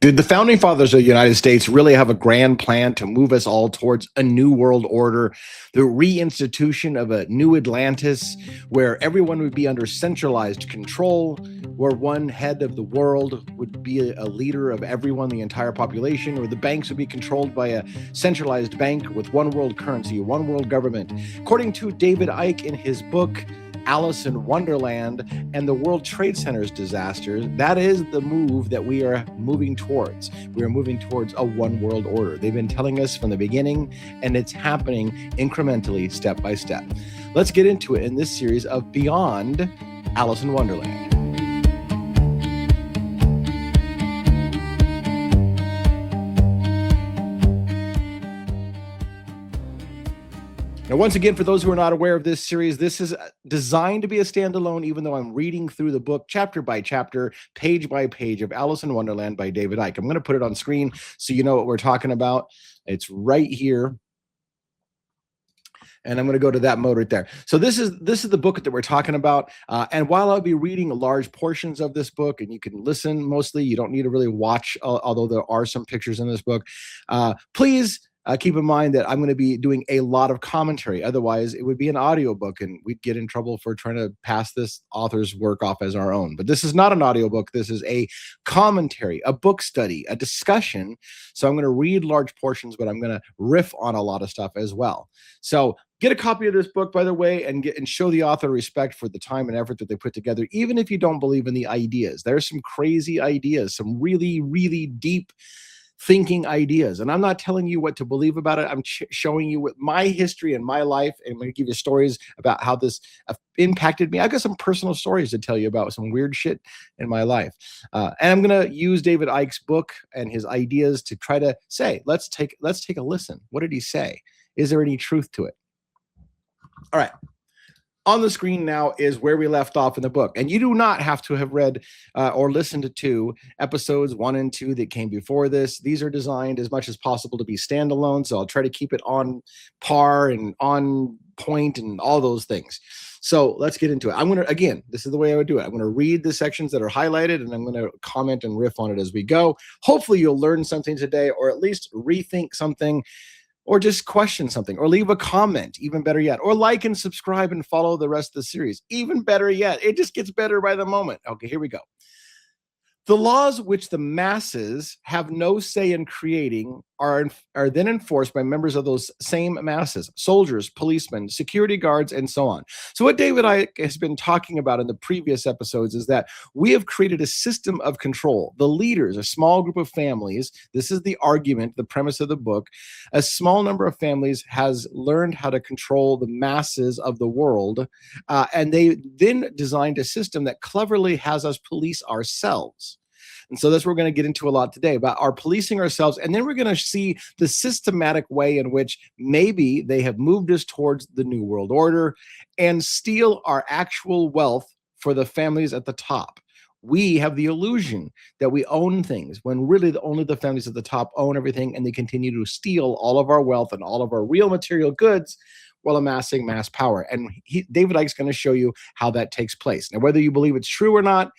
Did the founding fathers of the United States really have a grand plan to move us all towards a new world order, the reinstitution of a new Atlantis, where everyone would be under centralized control, where one head of the world would be a leader of everyone, the entire population, or the banks would be controlled by a centralized bank with one world currency, one world government? According to David Icke in his book, Alice in Wonderland and the World Trade Center's disaster, that is the move that we are moving towards. We are moving towards a one world order. They've been telling us from the beginning, and it's happening incrementally, step by step. Let's get into it in this series of Beyond Alice in Wonderland. Now, once again, for those who are not aware of this series, this is designed to be a standalone, even though I'm reading through the book chapter by chapter, page by page of Alice in Wonderland by David Icke. I'm going to put it on screen so you know what we're talking about. It's right here. And I'm going to go to that mode right there. So this is the book that we're talking about. And while I'll be reading large portions of this book, and you can listen mostly, you don't need to really watch, although there are some pictures in this book. Please keep in mind that I'm going to be doing a lot of commentary. Otherwise, it would be an audiobook, and we'd get in trouble for trying to pass this author's work off as our own. But this is not an audiobook. This is a commentary, a book study, a discussion. So I'm going to read large portions, but I'm going to riff on a lot of stuff as well. So get a copy of this book, by the way, and show the author respect for the time and effort that they put together, even if you don't believe in the ideas. There's some crazy ideas, some really, really deep thinking ideas. And I'm not telling you what to believe about it. I'm showing you what my history and my life, and I'm going to give you stories about how this impacted me. I've got some personal stories to tell you about some weird shit in my life. And I'm going to use David Icke's book and his ideas to try to say, let's take a listen. What did he say? Is there any truth to it? All right. On the screen now is where we left off in the book. And you do not have to have read or listened to episodes 1 and 2 that came before this. These are designed as much as possible to be standalone. So I'll try to keep it on par and on point and all those things. So let's get into it. Again, this is the way I would do it. I'm going to read the sections that are highlighted, and I'm going to comment and riff on it as we go. Hopefully you'll learn something today, or at least rethink something, or just question something, or leave a comment, even better yet, or like and subscribe and follow the rest of the series. Even better yet, it just gets better by the moment. Okay, here we go. The laws which the masses have no say in creating are then enforced by members of those same masses, soldiers, policemen, security guards, and so on. So what David Icke has been talking about in the previous episodes is that we have created a system of control. The leaders, a small group of families, this is the argument, the premise of the book, a small number of families has learned how to control the masses of the world, and they then designed a system that cleverly has us police ourselves. And so that's what we're going to get into a lot today, about our policing ourselves. And then we're going to see the systematic way in which maybe they have moved us towards the New World Order and steal our actual wealth for the families at the top. We have the illusion that we own things, when really only the families at the top own everything, and they continue to steal all of our wealth and all of our real material goods while amassing mass power. And David Icke's going to show you how that takes place. Now, whether you believe it's true or not,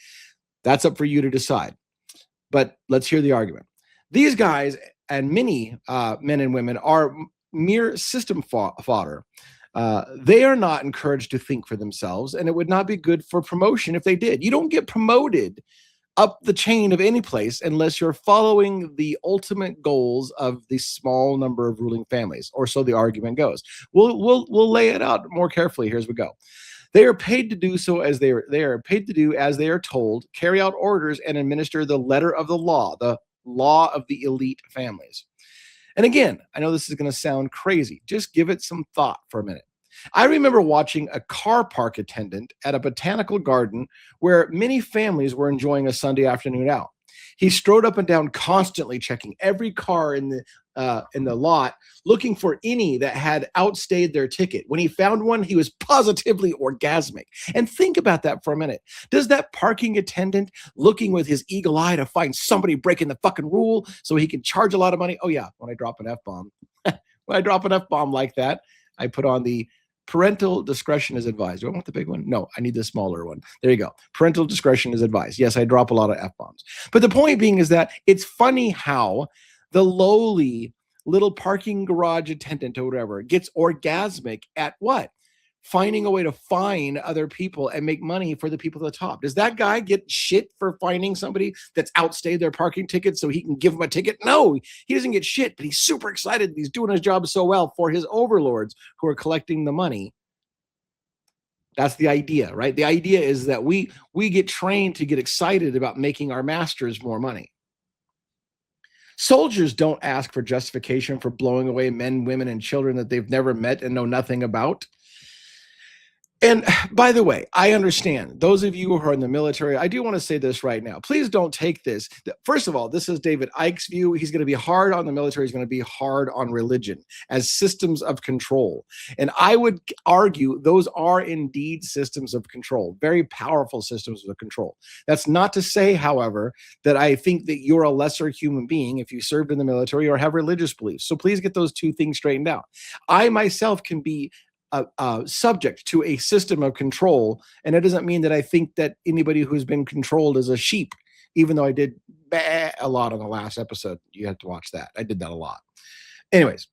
that's up for you to decide. But let's hear the argument. These guys, and many men and women, are mere system fodder. They are not encouraged to think for themselves, and it would not be good for promotion if they did. You don't get promoted up the chain of any place unless you're following the ultimate goals of the small number of ruling families, or so the argument goes. We'll lay it out more carefully here as we go. They are paid to do so as they are paid to do as they are told, carry out orders, and administer the letter of the law of the elite families. And again, I know this is going to sound crazy. Just give it some thought for a minute. I remember watching a car park attendant at a botanical garden where many families were enjoying a Sunday afternoon out. He strode up and down, constantly checking every car in the lot, looking for any that had outstayed their ticket. When he found one, he was positively orgasmic. And think about that for a minute. Does that parking attendant, looking with his eagle eye to find somebody breaking the fucking rule so he can charge a lot of money? Oh yeah, when I drop an F-bomb. When I drop an F-bomb like that, I put on the Parental discretion is advised. Do I want the big one? No, I need the smaller one. There you go. Parental discretion is advised. Yes, I drop a lot of F-bombs. But the point being is that it's funny how the lowly little parking garage attendant or whatever gets orgasmic at what? Finding a way to fine other people and make money for the people at the top. Does that guy get shit for finding somebody that's outstayed their parking ticket so he can give them a ticket? No, he doesn't get shit, but he's super excited. He's doing his job so well for his overlords who are collecting the money. That's the idea, right? The idea is that we get trained to get excited about making our masters more money. Soldiers don't ask for justification for blowing away men, women, and children that they've never met and know nothing about. And by the way, I understand those of you who are in the military, I do want to say this right now. Please don't take this. First of all, this is David Icke's view. He's going to be hard on the military. He's going to be hard on religion as systems of control. And I would argue those are indeed systems of control, very powerful systems of control. That's not to say, however, that I think that you're a lesser human being if you served in the military or have religious beliefs. So please get those two things straightened out. I myself can be subject to a system of control. And it doesn't mean that I think that anybody who's been controlled is a sheep, even though I did a lot on the last episode. You have to watch that. I did that a lot. Anyways,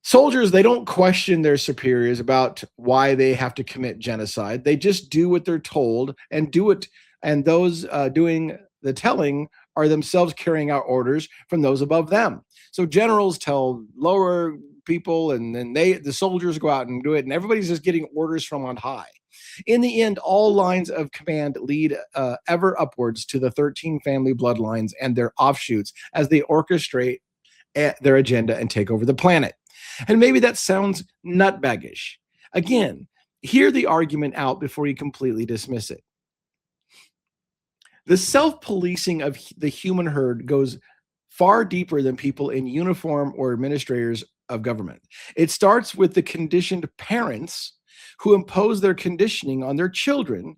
soldiers, they don't question their superiors about why they have to commit genocide. They just do what they're told and do it. And those doing the telling are themselves carrying out orders from those above them. So generals tell lower people, and then the soldiers go out and do it, and everybody's just getting orders from on high. In the end, all lines of command lead ever upwards to the 13 family bloodlines and their offshoots as they orchestrate their agenda and take over the planet. And maybe that sounds nutbaggish. Again, hear the argument out before you completely dismiss it. The self-policing of the human herd goes far deeper than people in uniform or administrators of government. It starts with the conditioned parents who impose their conditioning on their children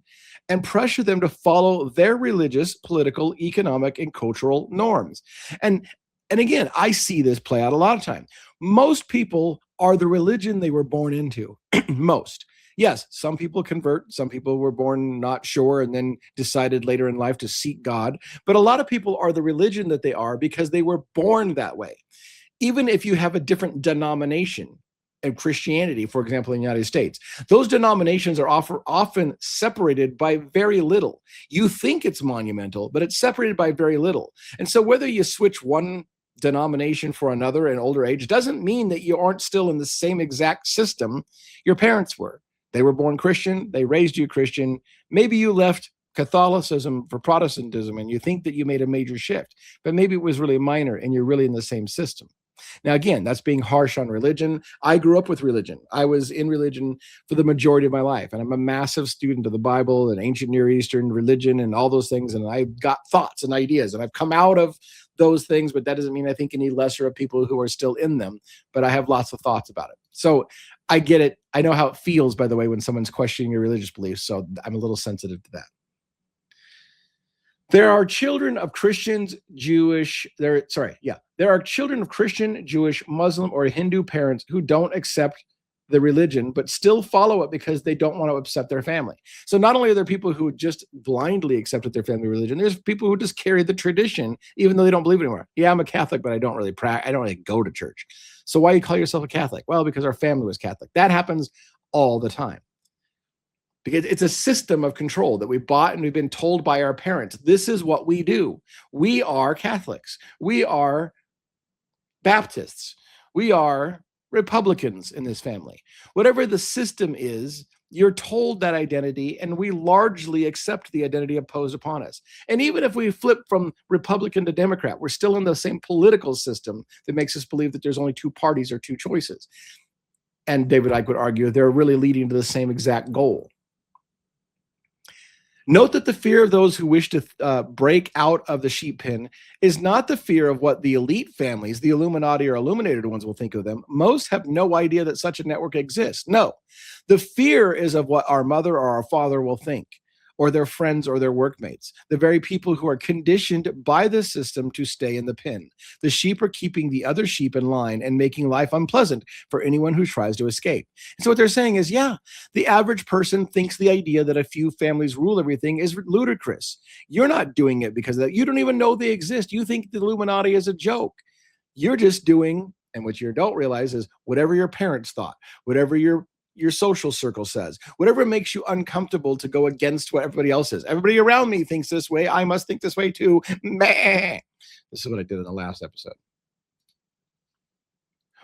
and pressure them to follow their religious, political, economic, and cultural norms. And again, I see this play out a lot of time. Most people are the religion they were born into. Most. Yes, some people convert. Some people were born not sure and then decided later in life to seek God. But a lot of people are the religion that they are because they were born that way. Even if you have a different denomination of Christianity, for example, in the United States, those denominations are often separated by very little. You think it's monumental, but it's separated by very little. And so whether you switch one denomination for another in older age doesn't mean that you aren't still in the same exact system your parents were. They were born Christian. They raised you Christian. Maybe you left Catholicism for Protestantism and you think that you made a major shift, but maybe it was really minor and you're really in the same system. Now, again, that's being harsh on religion. I grew up with religion. I was in religion for the majority of my life, and I'm a massive student of the Bible and ancient Near Eastern religion and all those things, and I've got thoughts and ideas, and I've come out of those things, but that doesn't mean I think any lesser of people who are still in them, but I have lots of thoughts about it. So I get it. I know how it feels, by the way, when someone's questioning your religious beliefs, so I'm a little sensitive to that. There are children of Christians, there are children of Christian, Jewish, Muslim, or Hindu parents who don't accept the religion, but still follow it because they don't want to upset their family. So not only are there people who just blindly accepted their family religion, there's people who just carry the tradition, even though they don't believe it anymore. Yeah, I'm a Catholic, but I don't really go to church. So why do you call yourself a Catholic? Well, because our family was Catholic. That happens all the time. Because it's a system of control that we bought and we've been told by our parents. This is what we do. We are Catholics. We are Baptists. We are Republicans in this family. Whatever the system is, you're told that identity, and we largely accept the identity imposed upon us. And even if we flip from Republican to Democrat, we're still in the same political system that makes us believe that there's only two parties or two choices. And David Icke would argue they're really leading to the same exact goal. Note that the fear of those who wish to break out of the sheep pen is not the fear of what the elite families, the Illuminati or illuminated ones, will think of them. Most have no idea that such a network exists. No, the fear is of what our mother or our father will think, or their friends or their workmates, the very people who are conditioned by the system to stay in the pen. The sheep are keeping the other sheep in line and making life unpleasant for anyone who tries to escape. And so what they're saying is, yeah, the average person thinks the idea that a few families rule everything is ludicrous. You're not doing it because of that. You don't even know they exist. You think the Illuminati is a joke. You're just doing, and what you don't realize is whatever your parents thought, whatever your social circle says, whatever makes you uncomfortable to go against what everybody else is. Everybody around me thinks this way. I must think this way too. Meh. This is what I did in the last episode.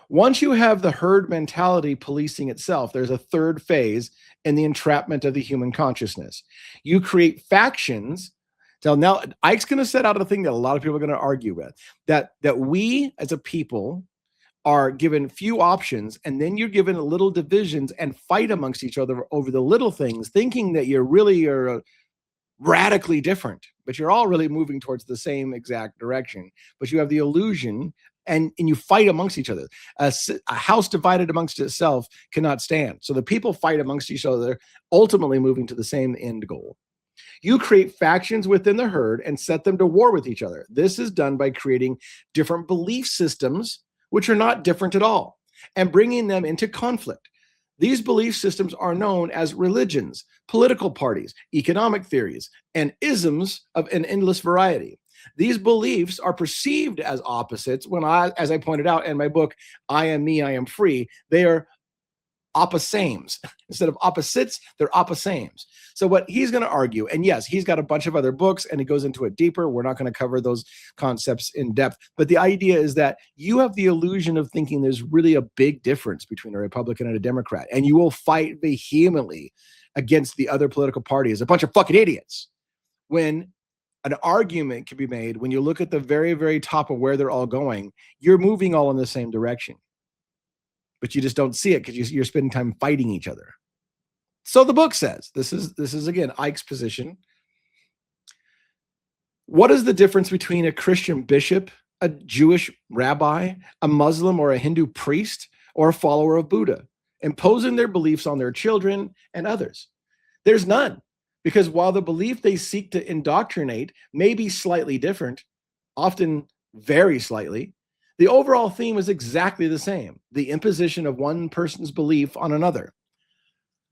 Once you have the herd mentality policing itself, there's a third phase in the entrapment of the human consciousness. You create factions. So now Ike's going to set out a thing that a lot of people are going to argue with, that we as a people are given few options, and then you're given little divisions and fight amongst each other over the little things, thinking that you really are radically different, but you're all really moving towards the same exact direction. But you have the illusion, and you fight amongst each other. A house divided amongst itself cannot stand. So the people fight amongst each other, ultimately moving to the same end goal. You create factions within the herd and set them to war with each other. This is done by creating different belief systems, which are not different at all, and bringing them into conflict. These belief systems are known as religions, political parties, economic theories, and isms of an endless variety. These beliefs are perceived as opposites when, as I pointed out in my book, I Am Me, I Am Free, they are opposames. Instead of opposites, they're opposames. So what he's going to argue, and yes, he's got a bunch of other books and he goes into it deeper. We're not going to cover those concepts in depth, but the idea is that you have the illusion of thinking there's really a big difference between a Republican and a Democrat, and you will fight vehemently against the other political party as a bunch of fucking idiots. When an argument can be made, when you look at the very, very top of where they're all going, you're moving all in the same direction. But you just don't see it because you're spending time fighting each other. So the book says, this is again Ike's position. What is the difference between a Christian bishop, a Jewish rabbi, a Muslim or a Hindu priest, or a follower of Buddha, imposing their beliefs on their children and others? There's none, because while the belief they seek to indoctrinate may be slightly different, often very slightly, the overall theme is exactly the same: the imposition of one person's belief on another.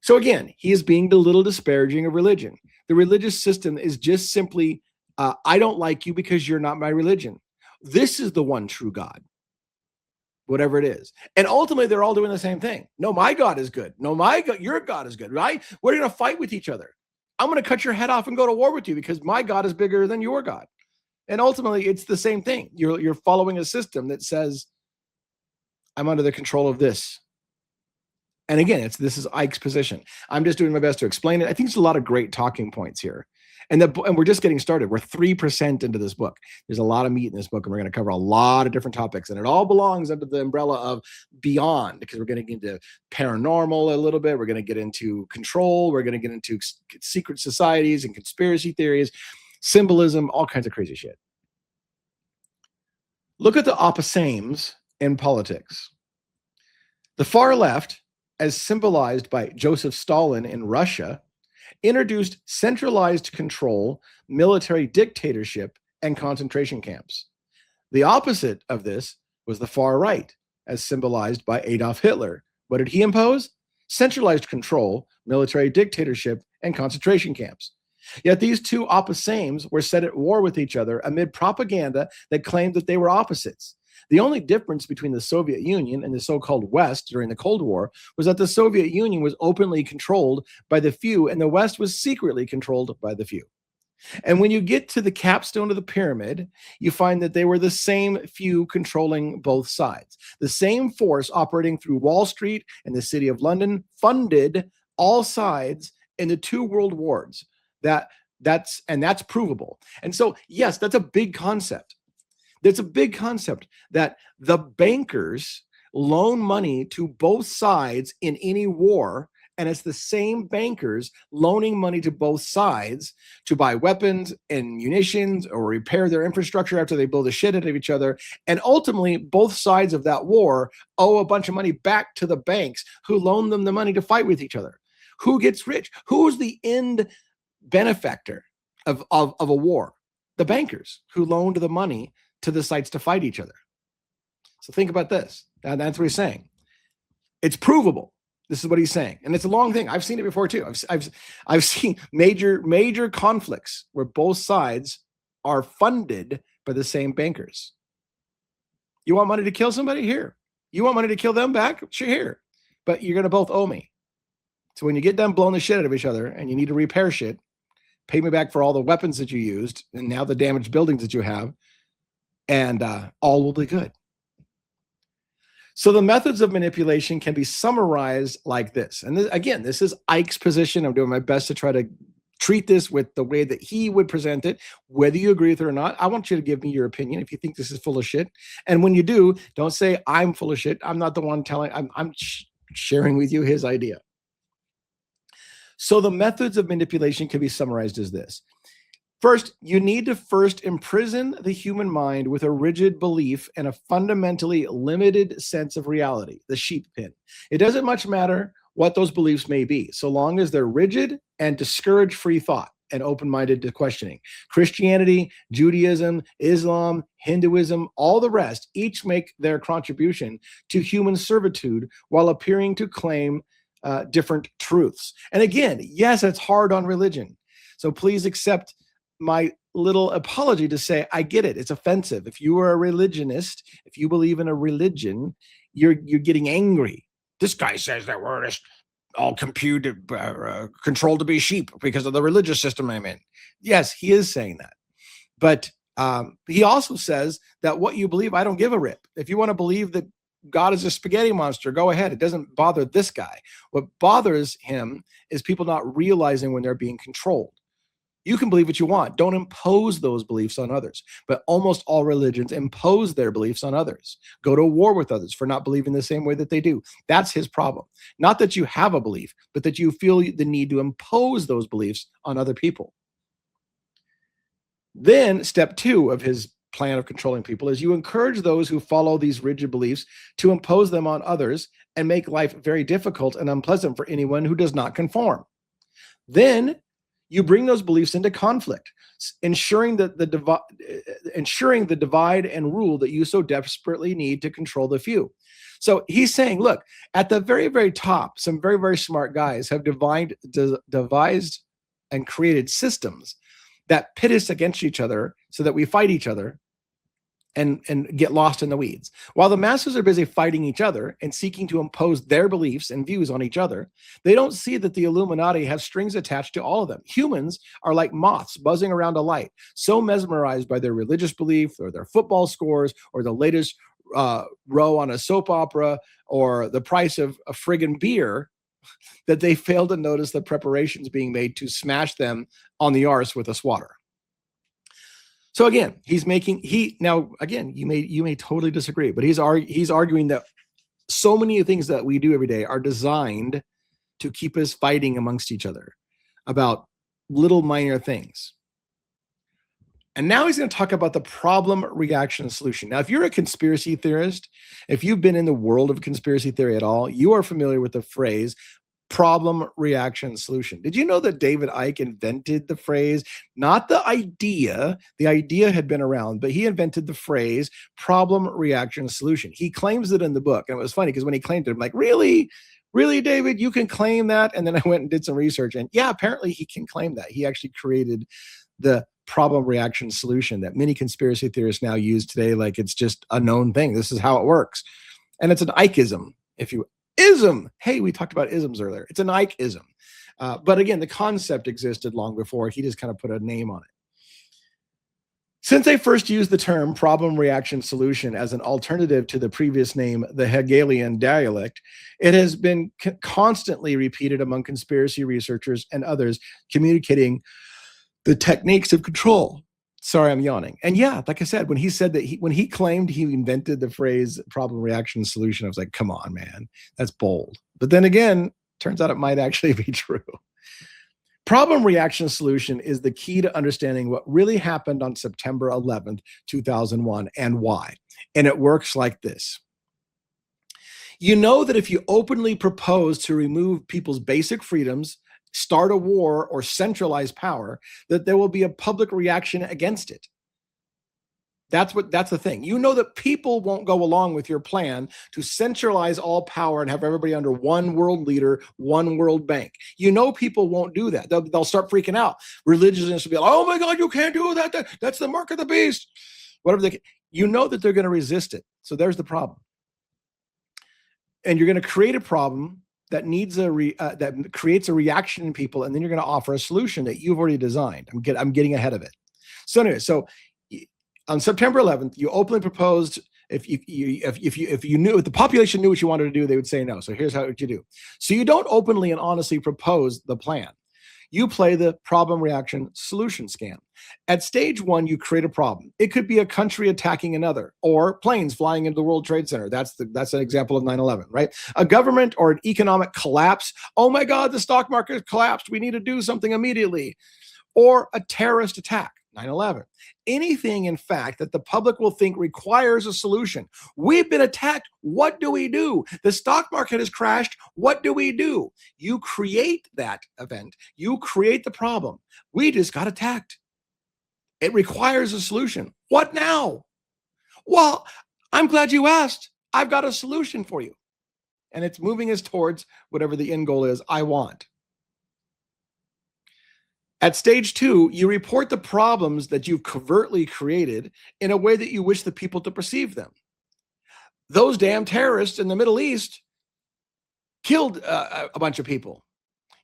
So again, he is being a little disparaging of religion. The religious system is just simply, I don't like you because you're not my religion. This is the one true God, whatever it is. And ultimately, they're all doing the same thing. No, my God is good. No, my God, your God is good, right? We're going to fight with each other. I'm going to cut your head off and go to war with you because my God is bigger than your God. And ultimately, it's the same thing. You're following a system that says, I'm under the control of this. And again, this is Ike's position. I'm just doing my best to explain it. I think there's a lot of great talking points here. And we're just getting started. We're 3% into this book. There's a lot of meat in this book, and we're going to cover a lot of different topics. And it all belongs under the umbrella of beyond, because we're going to get into paranormal a little bit. We're going to get into control. We're going to get into secret societies and conspiracy theories, symbolism, all kinds of crazy shit. Look at the opposames in politics. The far left, as symbolized by Joseph Stalin in Russia, introduced centralized control, military dictatorship, and concentration camps. The opposite of this was the far right, as symbolized by Adolf Hitler. What did he impose? Centralized control, military dictatorship, and concentration camps. Yet these two opposames were set at war with each other amid propaganda that claimed that they were opposites. The only difference between the Soviet Union and the so-called West during the Cold War was that the Soviet Union was openly controlled by the few, and the West was secretly controlled by the few. And when you get to the capstone of the pyramid, you find that they were the same few controlling both sides. The same force operating through Wall Street and the city of London funded all sides in the two world wars. That's provable. And so, yes, that's a big concept. It's a big concept that the bankers loan money to both sides in any war, and it's the same bankers loaning money to both sides to buy weapons and munitions or repair their infrastructure after they blow the shit out of each other. And ultimately, both sides of that war owe a bunch of money back to the banks who loaned them the money to fight with each other. Who gets rich? Who's the end benefactor of a war? The bankers who loaned the money to the sites to fight each other. So think about this. And that's what he's saying. It's provable. This is what he's saying. And it's a long thing. I've seen it before too. I've seen major conflicts where both sides are funded by the same bankers. You want money to kill somebody? Here. You want money to kill them back? Sure, here. But you're going to both owe me. So when you get done blowing the shit out of each other and you need to repair shit, pay me back for all the weapons that you used and now the damaged buildings that you have, and all will be good. So the methods of manipulation can be summarized like this. And this, again, this is Icke's position. I'm doing my best to try to treat this with the way that he would present it. Whether you agree with it or not, I want you to give me your opinion if you think this is full of shit. And when you do, don't say I'm full of shit. I'm not the one telling, I'm sharing with you his idea. So the methods of manipulation can be summarized as this. First, you need to first imprison the human mind with a rigid belief and a fundamentally limited sense of reality, the sheep pen. It doesn't much matter what those beliefs may be, so long as they're rigid and discourage free thought and open-minded to questioning. Christianity, Judaism, Islam, Hinduism, all the rest, each make their contribution to human servitude while appearing to claim different truths. And again, yes, it's hard on religion. So please accept my little apology to say, I get it. It's offensive. If you are a religionist, if you believe in a religion, you're getting angry. This guy says that we're just all computed, controlled to be sheep because of the religious system I'm in. Yes, he is saying that. But he also says that what you believe, I don't give a rip. If you want to believe that God is a spaghetti monster, go ahead. It doesn't bother this guy. What bothers him is people not realizing when they're being controlled. You can believe what you want. Don't impose those beliefs on others. But almost all religions impose their beliefs on others. Go to war with others for not believing the same way that they do. That's his problem. Not that you have a belief, but that you feel the need to impose those beliefs on other people. Then step 2 of his plan of controlling people is you encourage those who follow these rigid beliefs to impose them on others and make life very difficult and unpleasant for anyone who does not conform. Then you bring those beliefs into conflict, ensuring the divide and rule that you so desperately need to control the few. So he's saying, look, at the very, very top, some very, very smart guys have devised and created systems that pit us against each other so that we fight each other and get lost in the weeds. While the masses are busy fighting each other and seeking to impose their beliefs and views on each other, they don't see that the Illuminati have strings attached to all of them. Humans are like moths buzzing around a light, so mesmerized by their religious belief or their football scores or the latest row on a soap opera or the price of a friggin' beer that they fail to notice the preparations being made to smash them on the arse with a swatter. So again, you may totally disagree, but he's arguing that so many of the things that we do every day are designed to keep us fighting amongst each other about little minor things. And now he's going to talk about the problem, reaction, solution. Now, if you're a conspiracy theorist, if you've been in the world of conspiracy theory at all, you are familiar with the phrase problem, reaction, solution. Did you know that David Icke invented the phrase, not the idea? The idea had been around, but he invented the phrase problem, reaction, solution. He claims it in the book. And it was funny because when he claimed it, I'm like, really? Really, David, you can claim that? And then I went and did some research. And yeah, apparently he can claim that. He actually created the problem, reaction, solution that many conspiracy theorists now use today. Like it's just a known thing. This is how it works. And it's an Ikeism, if you ism. Hey, we talked about isms earlier. It's an Ikeism. But again, the concept existed long before. He just kind of put a name on it. Since I first used the term problem, reaction, solution as an alternative to the previous name, the Hegelian dialect, it has been constantly repeated among conspiracy researchers and others communicating the techniques of control. Sorry, I'm yawning. And yeah, like I said, when he said that when he claimed he invented the phrase problem, reaction, solution, I was like, come on, man, that's bold. But then again, turns out it might actually be true. Problem, reaction, solution is the key to understanding what really happened on September 11th, 2001 and why. And it works like this. You know that if you openly propose to remove people's basic freedoms, start a war, or centralize power, that there will be a public reaction against it. That's the thing. You know that people won't go along with your plan to centralize all power and have everybody under one world leader, one world bank. You know people won't do that. They'll start freaking out. Religionists will be like, "Oh my God, you can't do that. That's the mark of the beast." Whatever you know that they're going to resist it. So there's the problem. And you're going to create a problem that needs that creates a reaction in people, and then you're going to offer a solution that you've already designed. I'm getting ahead of it. So anyway, on September 11th, you openly proposed, if you knew, if the population knew what you wanted to do, they would say no. So here's what you do. So you don't openly and honestly propose the plan. You play the problem, reaction, solution scam. At stage one, you create a problem. It could be a country attacking another, or planes flying into the World Trade Center. That's an example of 9/11, right? A government or an economic collapse. Oh my God, the stock market collapsed. We need to do something immediately. Or a terrorist attack. 9/11. Anything, in fact, that the public will think requires a solution. We've been attacked. What do we do? The stock market has crashed. What do we do? You create that event. You create the problem. We just got attacked. It requires a solution. What now? Well, I'm glad you asked. I've got a solution for you. And it's moving us towards whatever the end goal is I want. At stage two, you report the problems that you've covertly created in a way that you wish the people to perceive them. Those damn terrorists in the Middle East killed a bunch of people.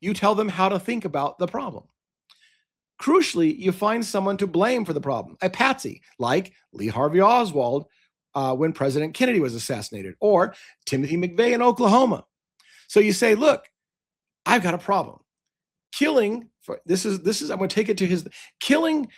You tell them how to think about the problem. Crucially, you find someone to blame for the problem, a patsy, like Lee Harvey Oswald when President Kennedy was assassinated, or Timothy McVeigh in Oklahoma. So you say, look, I've got a problem. Killing, I'm going to take it to killing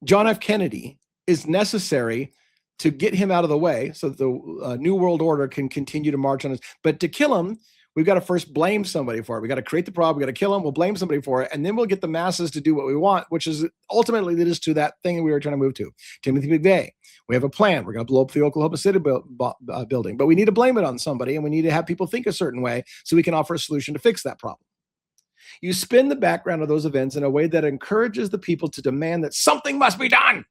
John F. Kennedy is necessary to get him out of the way so that the New World Order can continue to march on us. But to kill him, we've got to first blame somebody for it. We got to create the problem. We got to kill him. We'll blame somebody for it. And then we'll get the masses to do what we want, which is ultimately lead us to that thing we were trying to move to. Timothy McVeigh. We have a plan. We're going to blow up the Oklahoma City building, but we need to blame it on somebody, and we need to have people think a certain way so we can offer a solution to fix that problem. You spin the background of those events in a way that encourages the people to demand that something must be done.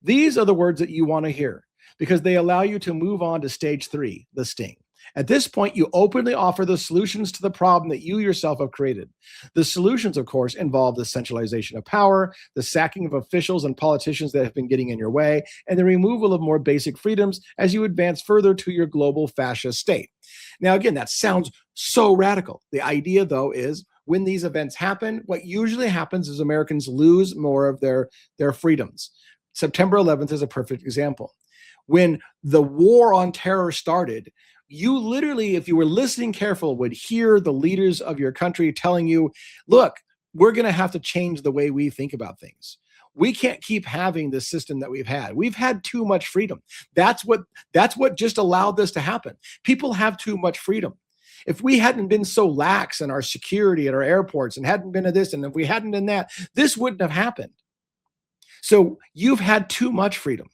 These are the words that you want to hear because they allow you to move on to stage three, the sting. At this point, you openly offer the solutions to the problem that you yourself have created. The solutions, of course, involve the centralization of power, the sacking of officials and politicians that have been getting in your way, and the removal of more basic freedoms as you advance further to your global fascist state. Now, again, that sounds so radical. The idea, though, is when these events happen, what usually happens is Americans lose more of their freedoms. September 11th is a perfect example. When the war on terror started, you literally, if you were listening careful, would hear the leaders of your country telling you, look, we're going to have to change the way we think about things. We can't keep having the system that we've had. We've had too much freedom. That's what just allowed this to happen. People have too much freedom. If we hadn't been so lax in our security at our airports and hadn't been to this, and if we hadn't done that, this wouldn't have happened. So you've had too much freedom.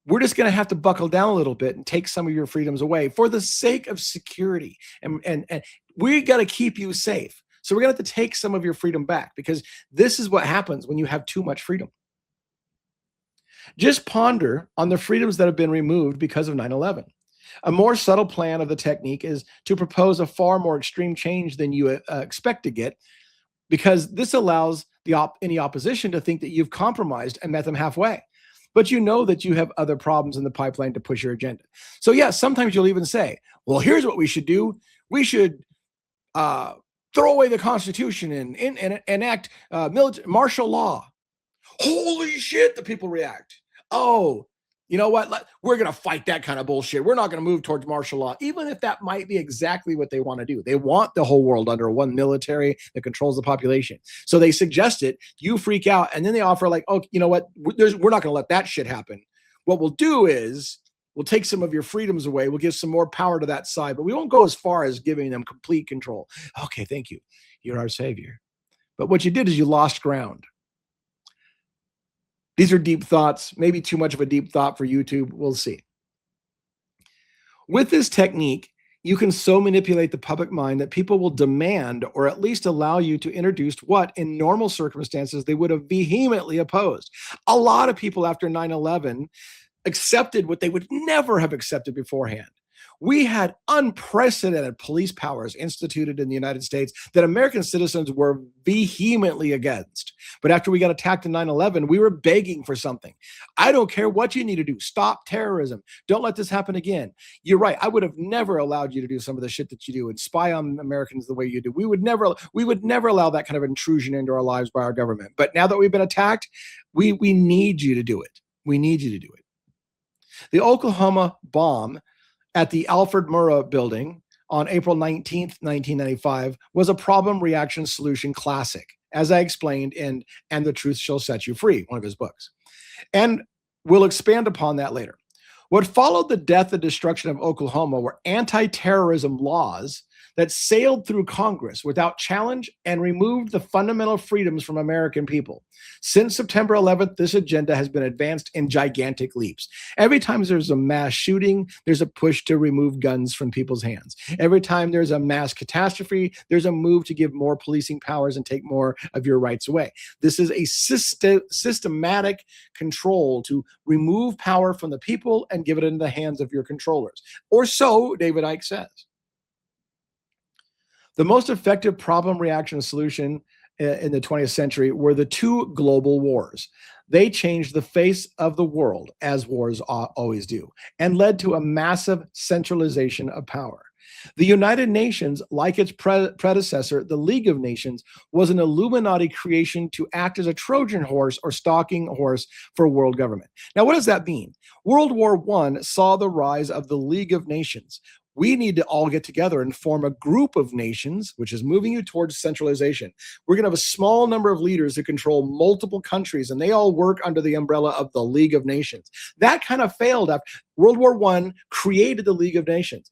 We're just going to have to buckle down a little bit and take some of your freedoms away for the sake of security. And we got to keep you safe. So we're going to have to take some of your freedom back because this is what happens when you have too much freedom. Just ponder on the freedoms that have been removed because of 9/11. A more subtle plan of the technique is to propose a far more extreme change than you expect to get, because this allows any opposition to think that you've compromised and met them halfway. But you know that you have other problems in the pipeline to push your agenda. So yeah, sometimes you'll even say, well, here's what we should do. We should throw away the Constitution and enact martial law. Holy shit, the people react. Oh, you know what? We're going to fight that kind of bullshit. We're not going to move towards martial law, even if that might be exactly what they want to do. They want the whole world under one military that controls the population. So they suggest it, you freak out, and then they offer like, oh, you know what? We're not going to let that shit happen. What we'll do is we'll take some of your freedoms away. We'll give some more power to that side, but we won't go as far as giving them complete control. Okay, thank you. You're our savior. But what you did is you lost ground. These are deep thoughts, maybe too much of a deep thought for YouTube. We'll see. With this technique, You can so manipulate the public mind that people will demand or at least allow you to introduce what, in normal circumstances, they would have vehemently opposed. A lot of people after 9/11 accepted what they would never have accepted beforehand. We had unprecedented police powers instituted in the United States that American citizens were vehemently against. But after we got attacked in 9/11, we were begging for something. I don't care what you need to do. Stop terrorism. Don't let this happen again. You're right. I would have never allowed you to do some of the shit that you do and spy on Americans the way you do. We would never allow that kind of intrusion into our lives by our government. But now that we've been attacked, we need you to do it. We need you to do it. The Oklahoma bomb at the Alfred Murrah building on April 19th, 1995 was a problem reaction solution classic, as I explained in And the Truth Shall Set You Free, one of his books. And we'll expand upon that later. What followed the death and destruction of Oklahoma were anti-terrorism laws that sailed through Congress without challenge and removed the fundamental freedoms from American people. Since September 11th, this agenda has been advanced in gigantic leaps. Every time there's a mass shooting, there's a push to remove guns from people's hands. Every time there's a mass catastrophe, there's a move to give more policing powers and take more of your rights away. This is a systematic control to remove power from the people and give it into the hands of your controllers. Or so David Icke says. The most effective problem reaction solution in the 20th century were the two global wars. They changed the face of the world, as wars always do, and led to a massive centralization of power. The United Nations, like its predecessor, the League of Nations, was an Illuminati creation to act as a Trojan horse or stalking horse for world government. Now, what does that mean? World War I saw the rise of the League of Nations. We need to all get together and form a group of nations, which is moving you towards centralization. We're going to have a small number of leaders that control multiple countries, and they all work under the umbrella of the League of Nations. That kind of failed after World War I created the League of Nations.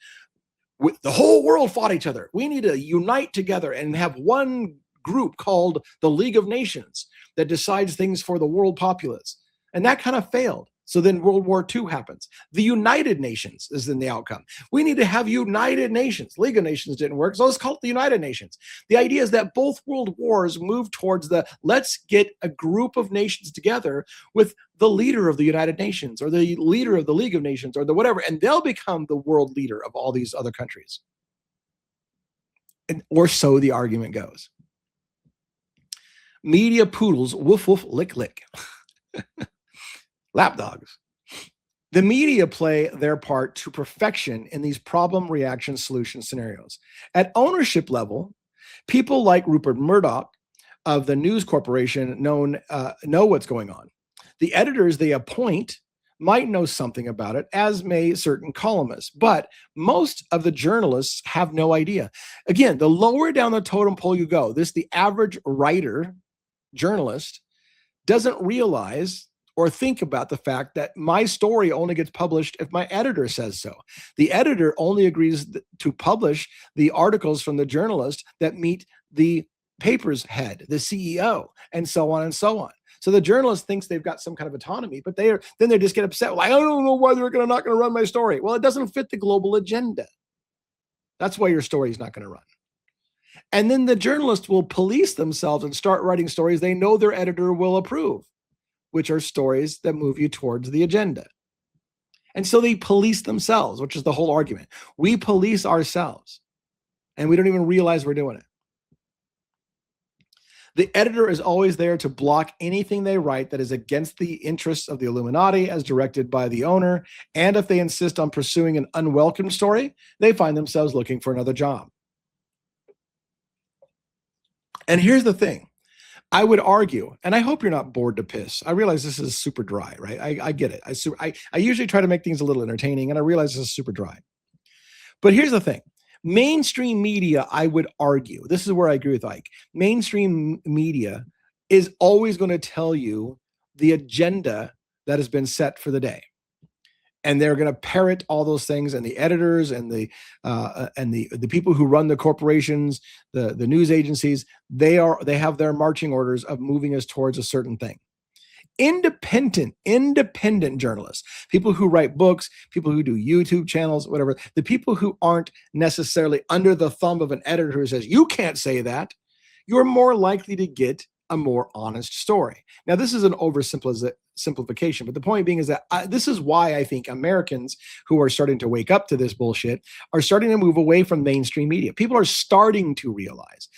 The whole world fought each other. We need to unite together and have one group called the League of Nations that decides things for the world populace. And that kind of failed. So then World War II happens. The United Nations is then the outcome. We need to have United Nations. League of Nations didn't work, so let's call it the United Nations. The idea is that both world wars move towards let's get a group of nations together with the leader of the United Nations or the leader of the League of Nations or the whatever, and they'll become the world leader of all these other countries. Or so the argument goes. Media poodles, woof, woof, lick, lick. Lapdogs. The media play their part to perfection in these problem reaction solution scenarios. At ownership level, people like Rupert Murdoch of the News Corporation know what's going on. The editors they appoint might know something about it, as may certain columnists, but most of the journalists have no idea. Again, the lower down the totem pole you go, the average writer, journalist, doesn't realize or think about the fact that my story only gets published if my editor says so. The editor only agrees to publish the articles from the journalist that meet the paper's head, the CEO, and so on and so on. So the journalist thinks they've got some kind of autonomy, but then they just get upset. Well, I don't know why they're not going to run my story. Well, it doesn't fit the global agenda. That's why your story is not going to run. And then the journalist will police themselves and start writing stories they know their editor will approve, which are stories that move you towards the agenda. And so they police themselves, which is the whole argument. We police ourselves, and we don't even realize we're doing it. The editor is always there to block anything they write that is against the interests of the Illuminati as directed by the owner. And if they insist on pursuing an unwelcome story, they find themselves looking for another job. And here's the thing. I would argue, and I hope you're not bored to piss. I realize this is super dry, right? I get it. I usually try to make things a little entertaining, and I realize this is super dry. But here's the thing. Mainstream media, I would argue, this is where I agree with Icke. Mainstream media is always going to tell you the agenda that has been set for the day. And they're going to parrot all those things, and the editors and the people who run the corporations, the news agencies, they have their marching orders of moving us towards a certain thing. independent journalists, people who write books, people who do YouTube channels, whatever, the people who aren't necessarily under the thumb of an editor who says, you can't say that, you're more likely to get a more honest story. Now, this is an oversimplification, but the point being is that this is why I think Americans who are starting to wake up to this bullshit are starting to move away from mainstream media. People are starting to realize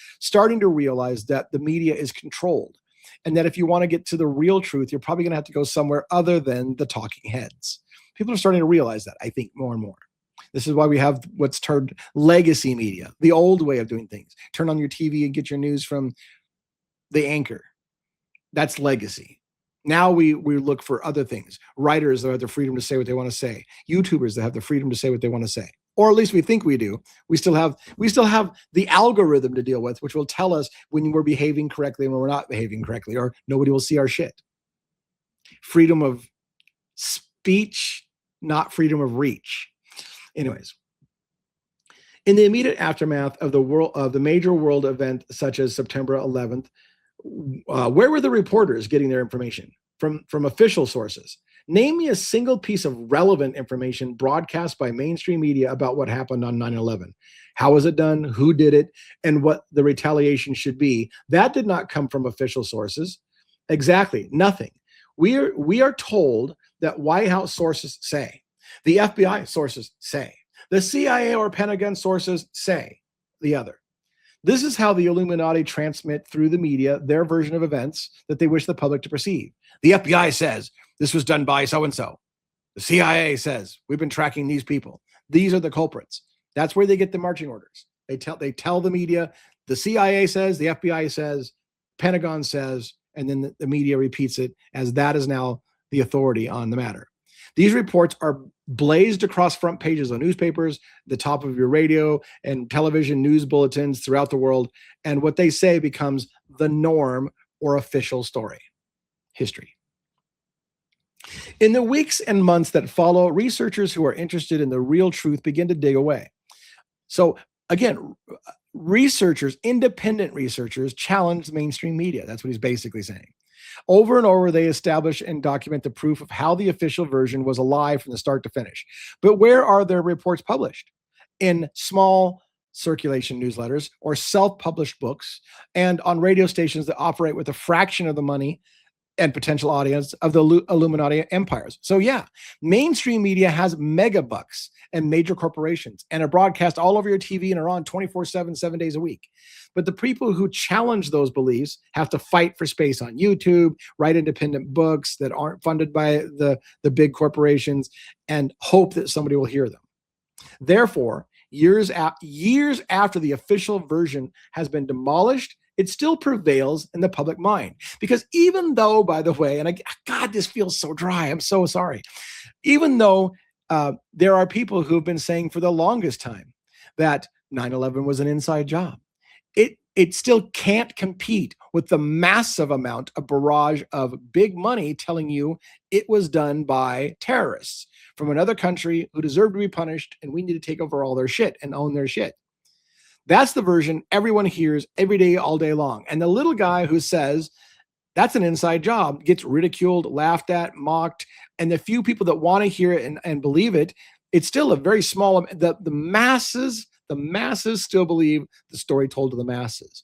that the media is controlled, and that if you want to get to the real truth, you're probably going to have to go somewhere other than the talking heads. People are starting to realize that, I think, more and more. This is why we have what's termed legacy media, the old way of doing things. Turn on your TV and get your news from the anchor. That's legacy. Now we look for other things. Writers that have the freedom to say what they want to say. YouTubers that have the freedom to say what they want to say. Or at least we think we do. We still have the algorithm to deal with, which will tell us when we're behaving correctly and when we're not behaving correctly, or nobody will see our shit. Freedom of speech, not freedom of reach. Anyways, in the immediate aftermath of the major world event such as September 11th, where were the reporters getting their information? From official sources. Name me a single piece of relevant information broadcast by mainstream media about what happened on 9/11. How was it done? Who did it? And what the retaliation should be? That did not come from official sources. Exactly, nothing. We are told that White House sources say, the FBI sources say, the CIA or Pentagon sources say the other. This is how the Illuminati transmit through the media their version of events that they wish the public to perceive. The FBI says this was done by so-and-so. The CIA says we've been tracking these people. These are the culprits. That's where they get the marching orders. They tell the media, the CIA says, the FBI says, Pentagon says, and then the media repeats it as that is now the authority on the matter. These reports are blazed across front pages of newspapers, the top of your radio and television news bulletins throughout the world, and what they say becomes the norm or official story. History. In the weeks and months that follow, researchers who are interested in the real truth begin to dig away. So again, independent researchers challenge mainstream media. That's what he's basically saying. Over and over, they establish and document the proof of how the official version was a lie from the start to finish. But where are their reports published? In small circulation newsletters or self-published books, and on radio stations that operate with a fraction of the money and potential audience of the Illuminati empires. So yeah, mainstream media has mega bucks and major corporations and are broadcast all over your TV and are on 24/7, 7 days a week. But the people who challenge those beliefs have to fight for space on YouTube, write independent books that aren't funded by the big corporations, and hope that somebody will hear them. Therefore, years after the official version has been demolished, it still prevails in the public mind. Because even though, by the way, and God, this feels so dry, I'm so sorry. Even though there are people who've been saying for the longest time that 9/11 was an inside job, it still can't compete with the massive amount of barrage of big money telling you it was done by terrorists from another country who deserve to be punished, and we need to take over all their shit and own their shit. That's the version everyone hears every day, all day long. And the little guy who says that's an inside job gets ridiculed, laughed at, mocked. And the few people that want to hear it and believe it, it's still a very small, the masses still believe the story told to the masses.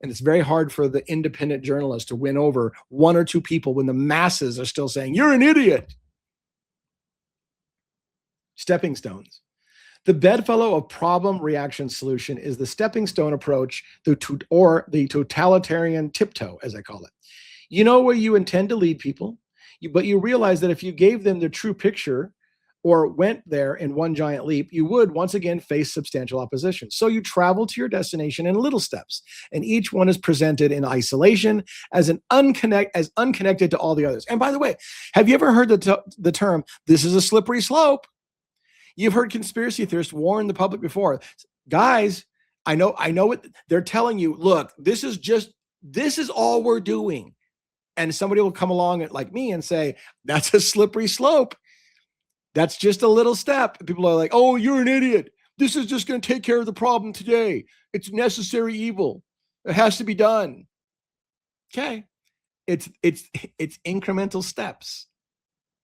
And it's very hard for the independent journalist to win over one or two people when the masses are still saying, you're an idiot. Stepping stones. The bedfellow of problem, reaction, solution is the stepping stone approach, or the totalitarian tiptoe, as I call it. You know where you intend to lead people, but you realize that if you gave them the true picture or went there in one giant leap, you would once again face substantial opposition. So you travel to your destination in little steps, and each one is presented in isolation as unconnected to all the others. And by the way, have you ever heard the term, this is a slippery slope? You've heard conspiracy theorists warn the public before. Guys, I know what they're telling you. Look, this is all we're doing. And somebody will come along like me and say, that's a slippery slope. That's just a little step. People are like, oh, you're an idiot. This is just going to take care of the problem today. It's necessary evil. It has to be done. Okay. It's incremental steps.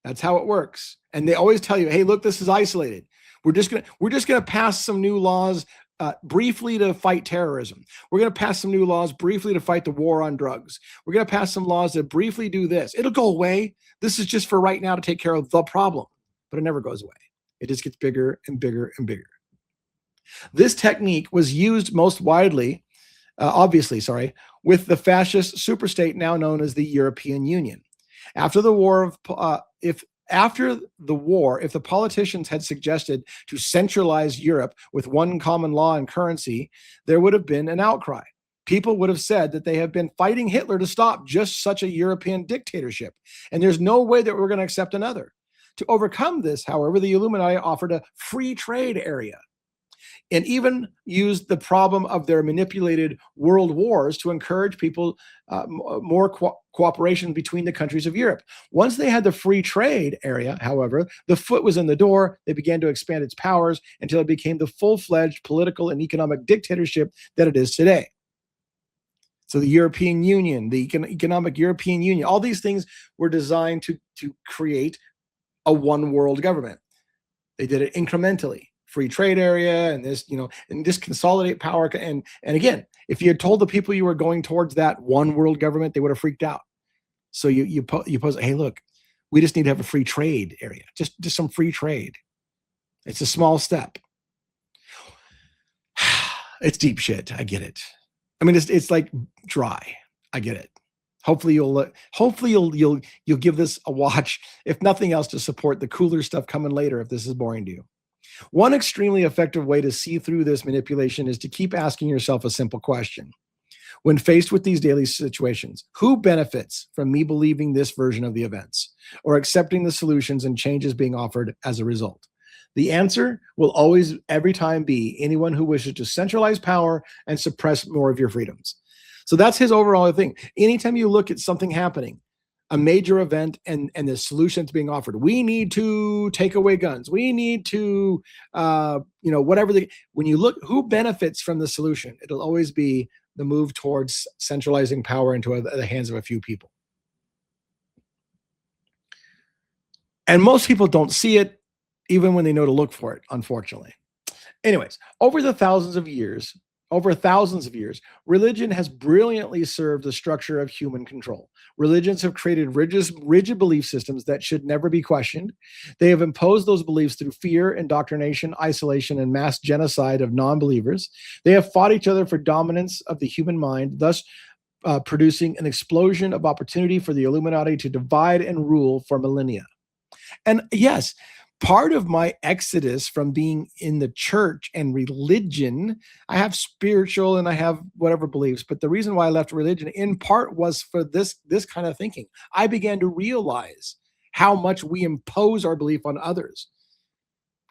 That's how it works. And they always tell you, hey, look, this is isolated. We're just gonna pass some new laws briefly to fight terrorism. We're gonna pass some new laws briefly to fight the war on drugs. We're gonna pass some laws that briefly do this. It'll go away. This is just for right now to take care of the problem, but it never goes away. It just gets bigger and bigger and bigger. This technique was used most widely, obviously, with the fascist superstate now known as the European Union. After the war, if the politicians had suggested to centralize Europe with one common law and currency, there would have been an outcry. People would have said that they have been fighting Hitler to stop just such a European dictatorship, and there's no way that we're going to accept another. To overcome this, however, the Illuminati offered a free trade area and even used the problem of their manipulated world wars to encourage people more cooperation between the countries of Europe. Once they had the free trade area, however, the foot was in the door. They began to expand its powers until it became the full-fledged political and economic dictatorship that it is today. So the European Union, the economic European Union, all these things were designed to create a one world government. They did it incrementally. Free trade area and this, and just consolidate power. And again, if you had told the people you were going towards that one world government, they would have freaked out. So you pose, hey, look, we just need to have a free trade area, just some free trade. It's a small step. It's deep shit. I get it. I mean, it's like dry. I get it. Hopefully you'll give this a watch, if nothing else, to support the cooler stuff coming later if this is boring to you. One extremely effective way to see through this manipulation is to keep asking yourself a simple question. When faced with these daily situations, who benefits from me believing this version of the events or accepting the solutions and changes being offered as a result? The answer will always, every time, be anyone who wishes to centralize power and suppress more of your freedoms. So that's his overall thing. Anytime you look at something happening, a major event, and the solutions being offered, we need to take away guns. We need to, whatever. When you look, who benefits from the solution? It'll always be the move towards centralizing power into the hands of a few people. And most people don't see it, even when they know to look for it, unfortunately. Anyways, over thousands of years, religion has brilliantly served the structure of human control. Religions have created rigid belief systems that should never be questioned. They have imposed those beliefs through fear, indoctrination, isolation, and mass genocide of non-believers. They have fought each other for dominance of the human mind, thus producing an explosion of opportunity for the Illuminati to divide and rule for millennia. And yes, part of my exodus from being in the church and religion, I have spiritual and I have whatever beliefs, but the reason why I left religion in part was for this kind of thinking. I began to realize how much we impose our belief on others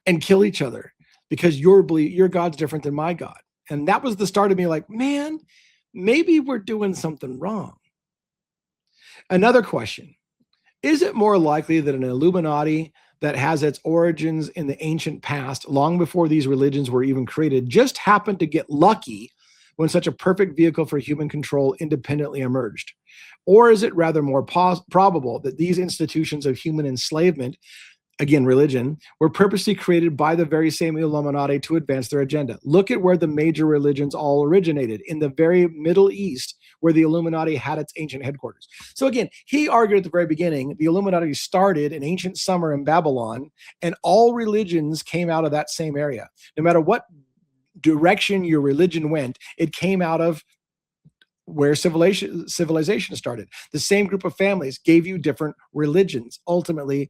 and kill each other because your God's different than my God. And that was the start of me like, man, maybe we're doing something wrong. Another question, is it more likely that an Illuminati that has its origins in the ancient past, long before these religions were even created, just happened to get lucky when such a perfect vehicle for human control independently emerged? Or is it rather more probable that these institutions of human enslavement, again, religion, were purposely created by the very same Illuminati to advance their agenda? Look at where the major religions all originated, in the very Middle East, where the Illuminati had its ancient headquarters. So again, he argued at the very beginning, the Illuminati started in ancient Sumer in Babylon, and all religions came out of that same area. No matter what direction your religion went, it came out of where civilization started. The same group of families gave you different religions, ultimately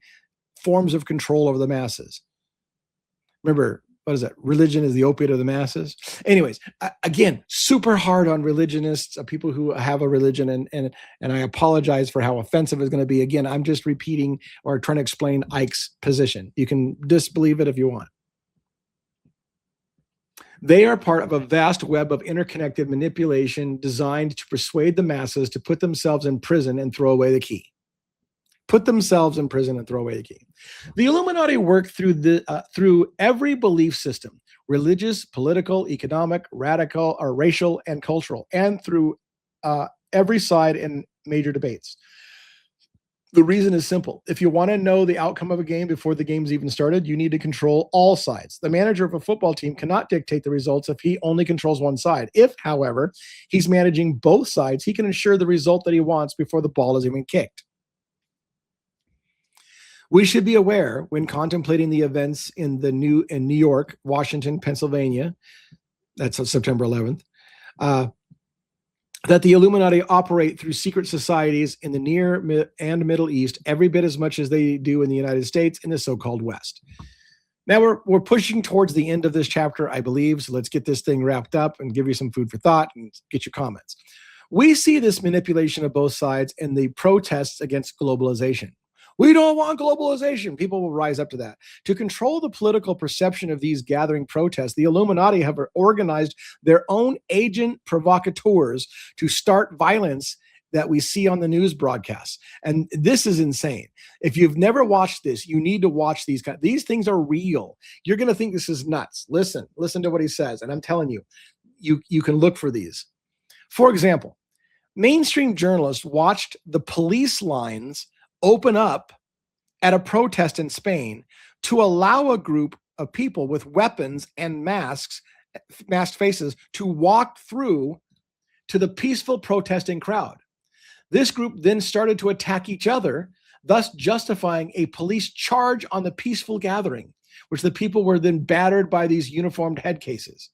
forms of control over the masses. Remember, what is that? Religion is the opiate of the masses. Anyways, again, super hard on religionists, people who have a religion, and I apologize for how offensive it's going to be. Again, I'm just repeating or trying to explain Icke's position. You can disbelieve it if you want. They are part of a vast web of interconnected manipulation designed to persuade the masses to put themselves in prison and throw away the key. Put themselves in prison and throw away the key. The Illuminati work through every belief system, religious, political, economic, radical, or racial, and cultural, and through every side and major debates. The reason is simple. If you want to know the outcome of a game before the game's even started, you need to control all sides. The manager of a football team cannot dictate the results if he only controls one side. If, however, he's managing both sides, he can ensure the result that he wants before the ball is even kicked. We should be aware when contemplating the events in New York, Washington, Pennsylvania, that's on September 11th, that the Illuminati operate through secret societies in the Near and Middle East every bit as much as they do in the United States in the so-called West. Now we're pushing towards the end of this chapter, I believe, so let's get this thing wrapped up and give you some food for thought and get your comments. We see this manipulation of both sides in the protests against globalization. We don't want globalization. People will rise up to that. To control the political perception of these gathering protests, the Illuminati have organized their own agent provocateurs to start violence that we see on the news broadcasts. And this is insane. If you've never watched this, you need to watch these. These things are real. You're going to think this is nuts. Listen to what he says. And I'm telling you, you can look for these. For example, mainstream journalists watched the police lines open up at a protest in Spain to allow a group of people with weapons and masked faces to walk through to the peaceful protesting crowd. This group then started to attack each other, thus justifying a police charge on the peaceful gathering, which the people were then battered by these uniformed head cases.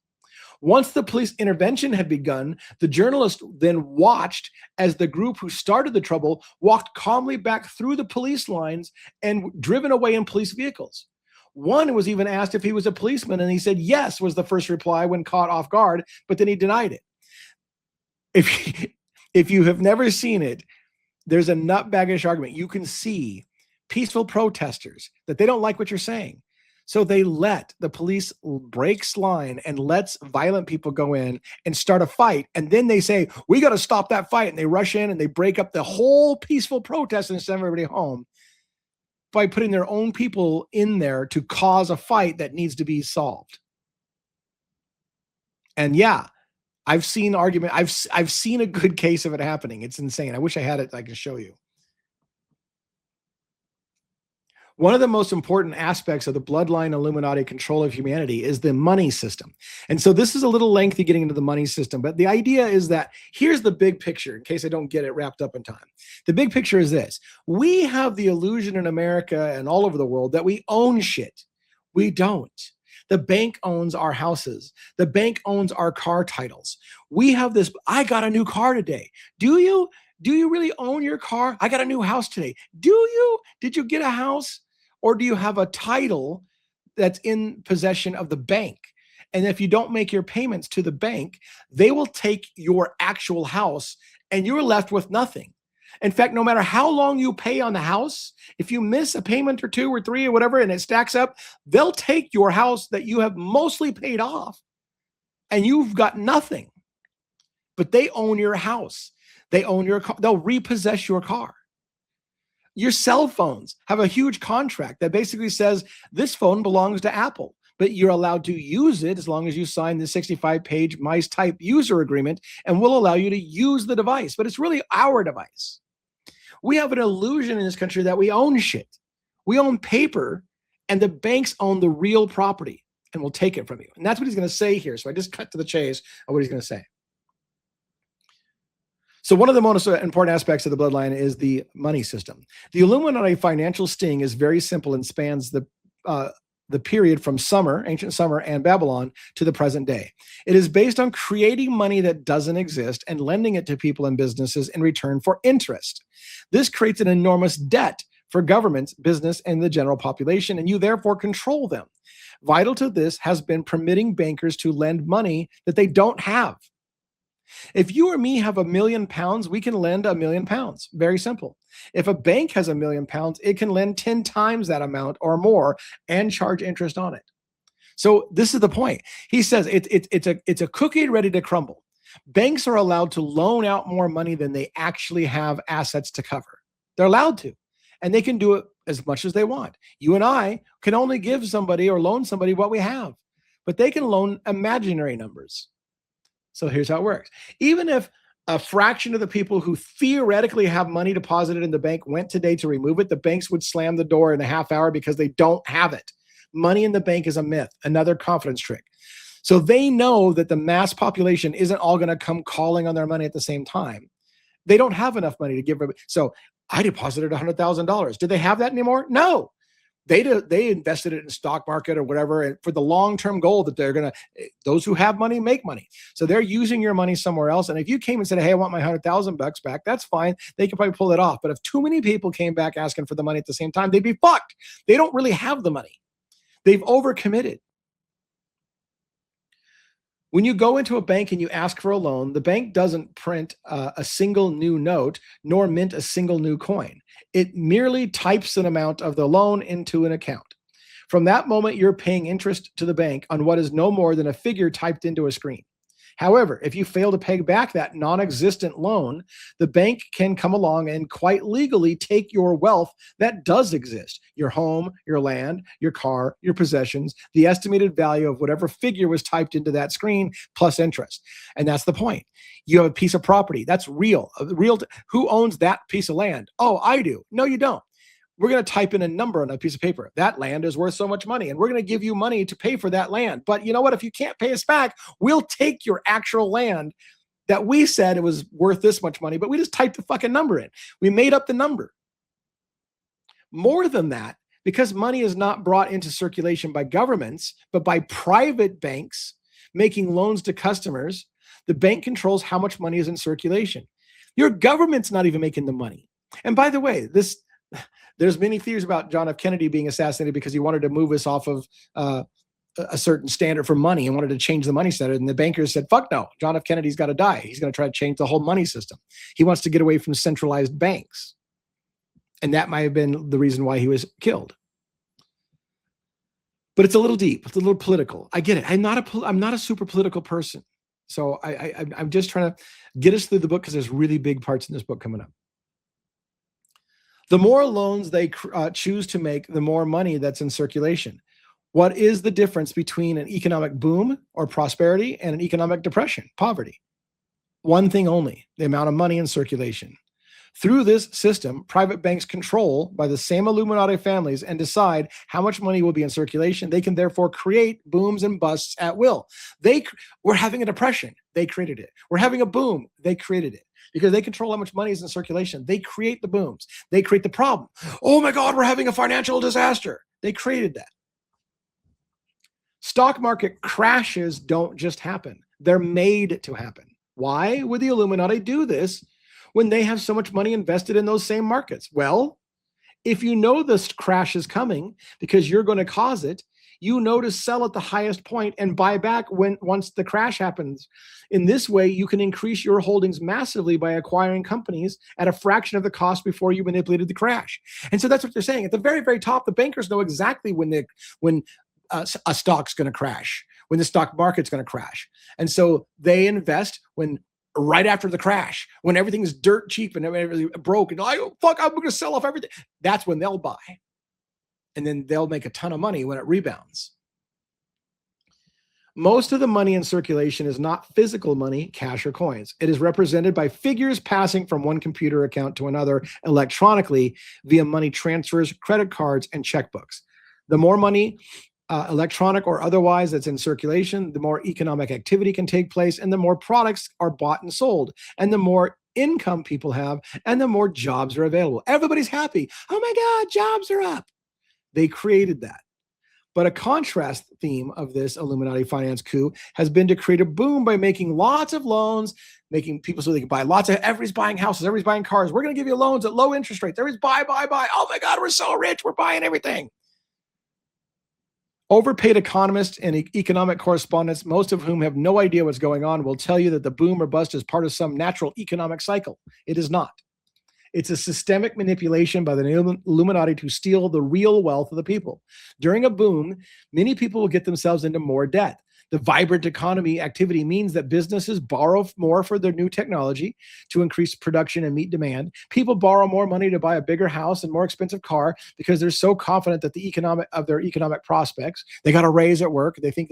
Once the police intervention had begun, the journalist then watched as the group who started the trouble walked calmly back through the police lines and driven away in police vehicles. One was even asked if he was a policeman, and he said yes, was the first reply when caught off guard, but then he denied it. If you have never seen it, there's a nutbaggish argument. You can see peaceful protesters that they don't like what you're saying. So they let the police breaks line and lets violent people go in and start a fight. And then they say, we got to stop that fight. And they rush in and they break up the whole peaceful protest and send everybody home by putting their own people in there to cause a fight that needs to be solved. And yeah, I've seen argument. I've seen a good case of it happening. It's insane. I wish I had it. I can show you. One of the most important aspects of the bloodline Illuminati control of humanity is the money system. And so this is a little lengthy getting into the money system, but the idea is that here's the big picture in case I don't get it wrapped up in time. The big picture is this. We have the illusion in America and all over the world that we own shit. We don't. The bank owns our houses. The bank owns our car titles. We have this, I got a new car today. Do you? Do you really own your car? I got a new house today. Do you? Did you get a house? Or do you have a title that's in possession of the bank? And if you don't make your payments to the bank, they will take your actual house and you're left with nothing. In fact, no matter how long you pay on the house, if you miss a payment or two or three or whatever, and it stacks up, they'll take your house that you have mostly paid off and you've got nothing. But they own your house. They own your car. They'll repossess your car. Your cell phones have a huge contract that basically says this phone belongs to Apple, but you're allowed to use it as long as you sign the 65-page mice type user agreement, and we'll allow you to use the device, but it's really our device. We have an illusion in this country that we own shit. We own paper, and the banks own the real property, and will take it from you. And that's what he's going to say here. So I just cut to the chase of what he's going to say. So one of the most important aspects of the bloodline is the money system. The Illuminati financial sting is very simple and spans the period from ancient Summer and Babylon to the present day. It is based on creating money that doesn't exist and lending it to people and businesses in return for interest. This creates an enormous debt for governments, business, and the general population, and you therefore control them. Vital to this has been permitting bankers to lend money that they don't have. If you or me have £1 million, we can lend £1 million. Very simple. If a bank has £1 million, it can lend 10 times that amount or more and charge interest on it. So this is the point. He says it's a cookie ready to crumble. Banks are allowed to loan out more money than they actually have assets to cover. They're allowed to, and they can do it as much as they want. You and I can only give somebody or loan somebody what we have, but they can loan imaginary numbers. So here's how it works. Even if a fraction of the people who theoretically have money deposited in the bank went today to remove it, the banks would slam the door in a half hour because they don't have it. Money in the bank is a myth, another confidence trick. So they know that the mass population isn't all going to come calling on their money at the same time. They don't have enough money to give. So I deposited $100,000. Do they have that anymore? No. They invested it in stock market or whatever, and for the long-term goal that they're going to, those who have money make money. So they're using your money somewhere else. And if you came and said, hey, I want my $100,000 back, that's fine. They could probably pull it off. But if too many people came back asking for the money at the same time, they'd be fucked. They don't really have the money. They've overcommitted. When you go into a bank and you ask for a loan, the bank doesn't print a single new note nor mint a single new coin. It merely types an amount of the loan into an account. From that moment, you're paying interest to the bank on what is no more than a figure typed into a screen. However, if you fail to pay back that non-existent loan, the bank can come along and quite legally take your wealth that does exist, your home, your land, your car, your possessions, the estimated value of whatever figure was typed into that screen plus interest. And that's the point. You have a piece of property. That's real. Who owns that piece of land? Oh, I do. No, you don't. We're going to type in a number on a piece of paper. That land is worth so much money, and we're going to give you money to pay for that land. But you know what? If you can't pay us back, we'll take your actual land that we said it was worth this much money, but we just typed the fucking number in. We made up the number. More than that, because money is not brought into circulation by governments, but by private banks making loans to customers, the bank controls how much money is in circulation. Your government's not even making the money. And by the way, there's many theories about John F. Kennedy being assassinated because he wanted to move us off of a certain standard for money and wanted to change the money standard. And the bankers said, fuck no, John F. Kennedy's got to die. He's going to try to change the whole money system. He wants to get away from centralized banks. And that might have been the reason why he was killed. But it's a little deep. It's a little political. I get it. I'm not a super political person. So I'm just trying to get us through the book because there's really big parts in this book coming up. The more loans they choose to make, the more money that's in circulation. What is the difference between an economic boom or prosperity and an economic depression, poverty? One thing only, the amount of money in circulation. Through this system, private banks control by the same Illuminati families and decide how much money will be in circulation. They can therefore create booms and busts at will. We're having a depression. They created it. We're having a boom. They created it. Because they control how much money is in circulation. They create the booms. They create the problem. Oh my God, we're having a financial disaster. They created that. Stock market crashes don't just happen. They're made to happen. Why would the Illuminati do this when they have so much money invested in those same markets? Well, if you know this crash is coming because you're going to cause it, you know to sell at the highest point and buy back once the crash happens. In this way, you can increase your holdings massively by acquiring companies at a fraction of the cost before you manipulated the crash. And so that's what they're saying. At the very, very top, the bankers know exactly when a stock's going to crash, when the stock market's going to crash. And so they invest right after the crash, when everything's dirt cheap and everything broke, and I'm going to sell off everything. That's when they'll buy. And then they'll make a ton of money when it rebounds. Most of the money in circulation is not physical money, cash or coins. It is represented by figures passing from one computer account to another electronically via money transfers, credit cards, and checkbooks. The more money, electronic or otherwise, that's in circulation, the more economic activity can take place, and the more products are bought and sold, and the more income people have, and the more jobs are available. Everybody's happy. Oh my God, jobs are up. They created that. But a contrast theme of this Illuminati finance coup has been to create a boom by making lots of loans, making people so they can buy everybody's buying houses, everybody's buying cars. We're going to give you loans at low interest rates. Everybody's buy. Oh my God, we're so rich. We're buying everything. Overpaid economists and economic correspondents, most of whom have no idea what's going on, will tell you that the boom or bust is part of some natural economic cycle. It is not. It's a systemic manipulation by the Illuminati to steal the real wealth of the people. During a boom, many people will get themselves into more debt. The vibrant economy activity means that businesses borrow more for their new technology to increase production and meet demand. People borrow more money to buy a bigger house and more expensive car because they're so confident that their economic prospects. They got a raise at work. They think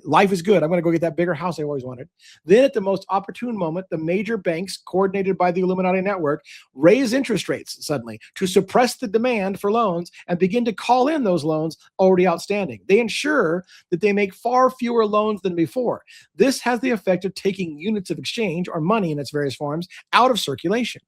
life is good. I'm going to go get that bigger house I always wanted. Then at the most opportune moment, the major banks, coordinated by the Illuminati network, raise interest rates suddenly to suppress the demand for loans and begin to call in those loans already outstanding. They ensure that they make far fewer loans than before. This has the effect of taking units of exchange, or money in its various forms, out of circulation.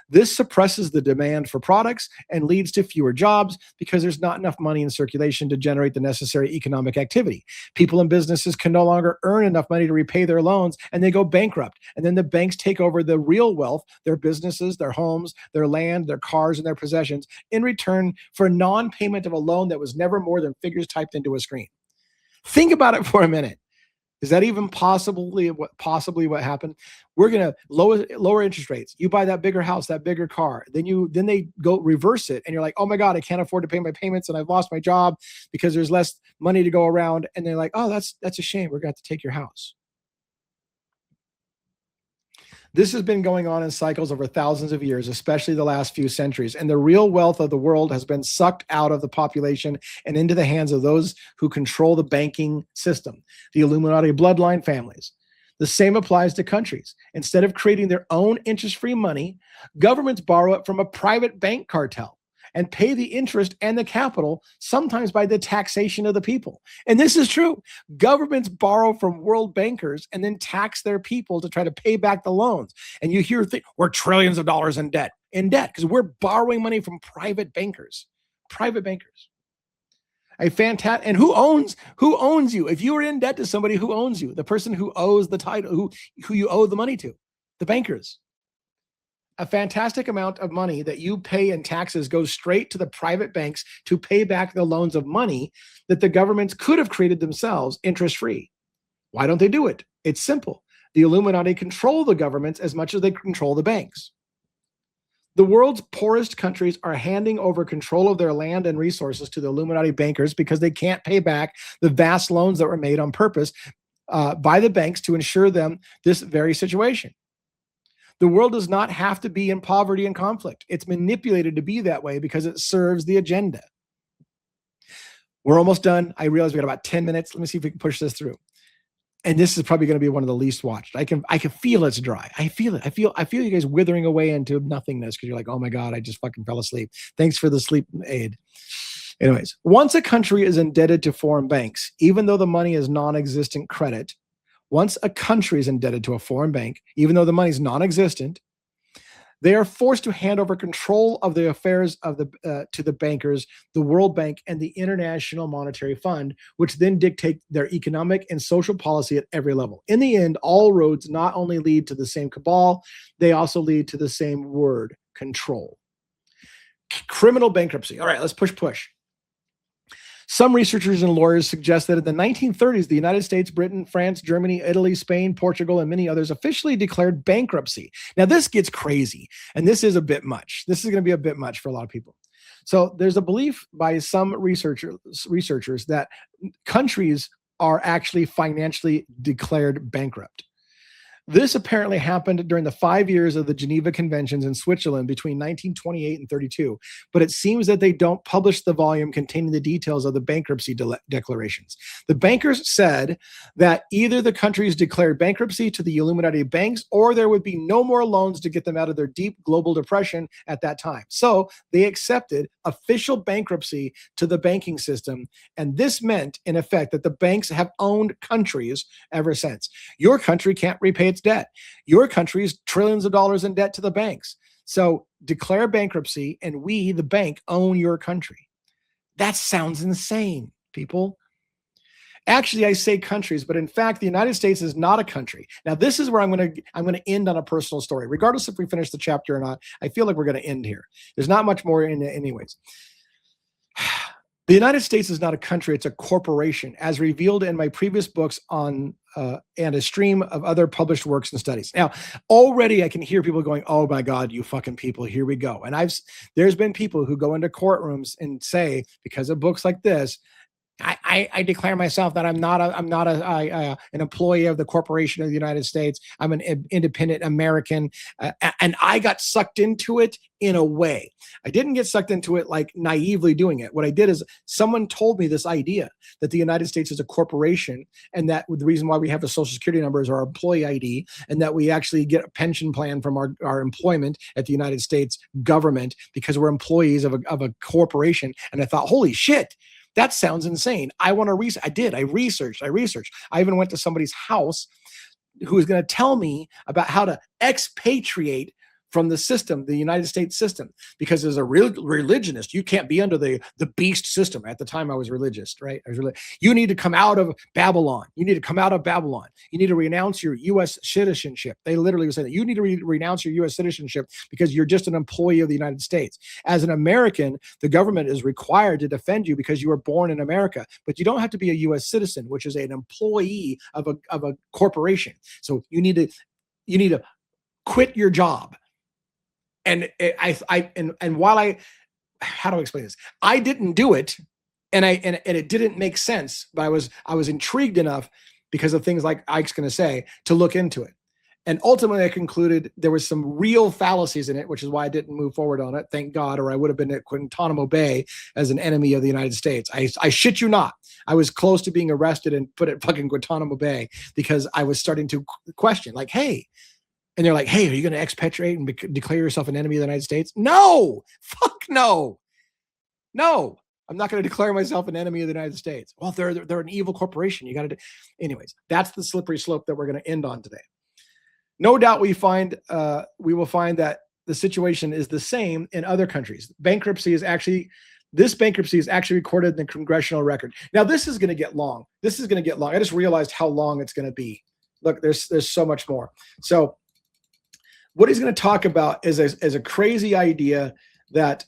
This suppresses the demand for products and leads to fewer jobs because there's not enough money in circulation to generate the necessary economic activity. People and businesses can no longer earn enough money to repay their loans, and they go bankrupt. And then the banks take over the real wealth, their businesses, their homes, their land, their cars, and their possessions, in return for non-payment of a loan that was never more than figures typed into a screen. Think about it for a minute. Is that even possibly what happened? We're going to lower interest rates. You buy that bigger house, that bigger car. Then they go reverse it, and you're like, oh my God, I can't afford to pay my payments, and I've lost my job because there's less money to go around. And they're like, oh, that's a shame. We're going to have to take your house. This has been going on in cycles over thousands of years, especially the last few centuries. And the real wealth of the world has been sucked out of the population and into the hands of those who control the banking system, the Illuminati bloodline families. The same applies to countries. Instead of creating their own interest-free money, governments borrow it from a private bank cartel and pay the interest and the capital, sometimes by the taxation of the people. And this is true. Governments borrow from world bankers and then tax their people to try to pay back the loans. And you hear we're trillions of dollars in debt because we're borrowing money from private bankers. And who owns you? If you are in debt to somebody, who owns you? The person who owes the title, who you owe the money to, the bankers. A fantastic amount of money that you pay in taxes goes straight to the private banks to pay back the loans of money that the governments could have created themselves interest-free. Why don't they do it? It's simple. The Illuminati control the governments as much as they control the banks. The world's poorest countries are handing over control of their land and resources to the Illuminati bankers because they can't pay back the vast loans that were made on purpose by the banks to ensure them this very situation. The world does not have to be in poverty and conflict. It's manipulated to be that way because it serves the agenda. We're almost done. I realize we got about 10 minutes. Let me see if we can push this through. And this is probably going to be one of the least watched. I can feel it's dry. I feel it. I feel you guys withering away into nothingness because you're like, oh my God, I just fucking fell asleep. Thanks for the sleep aid. Anyways, once a country is indebted to foreign banks, even though the money is non-existent credit, once a country is indebted to a foreign bank, even though the money is non-existent, they are forced to hand over control of the affairs of to the bankers, the World Bank, and the International Monetary Fund, which then dictate their economic and social policy at every level. In the end, all roads not only lead to the same cabal, they also lead to the same word, control. Criminal bankruptcy. All right, let's push. Some researchers and lawyers suggest that in the 1930s, the United States, Britain, France, Germany, Italy, Spain, Portugal, and many others officially declared bankruptcy. Now, this gets crazy, and this is a bit much. This is going to be a bit much for a lot of people. So there's a belief by some researchers that countries are actually financially declared bankrupt. This apparently happened during the 5 years of the Geneva Conventions in Switzerland between 1928 and 32, but it seems that they don't publish the volume containing the details of the bankruptcy declarations. The bankers said that either the countries declared bankruptcy to the Illuminati banks or there would be no more loans to get them out of their deep global depression at that time. So they accepted official bankruptcy to the banking system, and this meant, in effect, that the banks have owned countries ever since. Your country can't repay its debt. Your country's trillions of dollars in debt to the banks. So declare bankruptcy and we, the bank, own your country. That sounds insane, people. Actually, I say countries, but in fact, the United States is not a country. Now, this is where I'm going to end on a personal story. Regardless if we finish the chapter or not, I feel like we're going to end here. There's not much more in it anyways. The United States is not a country, it's a corporation, as revealed in my previous books on and a stream of other published works and studies. Now, already I can hear people going, oh my God, you fucking people, here we go. And there's been people who go into courtrooms and say, because of books like this, I declare myself that I'm not an employee of the corporation of the United States. I'm an independent American, and I got sucked into it in a way. I didn't get sucked into it like naively doing it. What I did is someone told me this idea that the United States is a corporation, and that the reason why we have a social security number is our employee ID, and that we actually get a pension plan from our employment at the United States government because we're employees of a corporation. And I thought, holy shit, that sounds insane. I want to research. I did. I researched. I even went to somebody's house who was going to tell me about how to expatriate from the system, the United States system, because as a real religionist, you can't be under the beast system. At the time I was religious, right? You need to come out of Babylon. You need to come out of Babylon. You need to renounce your U.S. citizenship. They literally said that you need to renounce your U.S. citizenship because you're just an employee of the United States. As an American, the government is required to defend you because you were born in America, but you don't have to be a U.S. citizen, which is an employee of a corporation. So you need to quit your job. And how do I explain this? I didn't do it, and it didn't make sense, but I was intrigued enough because of things like Ike's going to say to look into it. And ultimately, I concluded there was some real fallacies in it, which is why I didn't move forward on it. Thank God, or I would have been at Guantanamo Bay as an enemy of the United States. I shit you not. I was close to being arrested and put at fucking Guantanamo Bay because I was starting to question, like, hey. And they're like, hey, are you going to expatriate and declare yourself an enemy of the United States? No, fuck no. No, I'm not going to declare myself an enemy of the United States. Well, they're an evil corporation. You got to do. Anyways, that's the slippery slope that we're going to end on today. No doubt we will find that the situation is the same in other countries. This bankruptcy is actually recorded in the congressional record. Now, this is going to get long. I just realized how long it's going to be. Look, there's so much more. So what he's going to talk about is a crazy idea that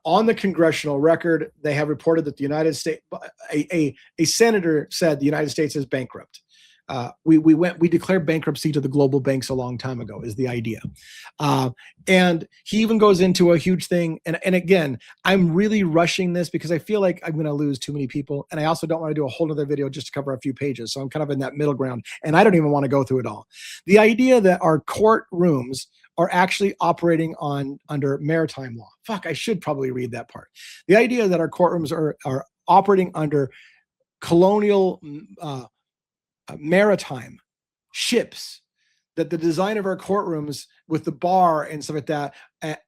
on the congressional record, they have reported that the United States, a senator said the United States is bankrupt. We declared bankruptcy to the global banks a long time ago is the idea. And he even goes into a huge thing. And again, I'm really rushing this because I feel like I'm going to lose too many people. And I also don't want to do a whole other video just to cover a few pages. So I'm kind of in that middle ground and I don't even want to go through it all. The idea that our courtrooms are actually operating under maritime law. Fuck, I should probably read that part. The idea that our courtrooms are operating under colonial maritime ships, that the design of our courtrooms with the bar and stuff like that,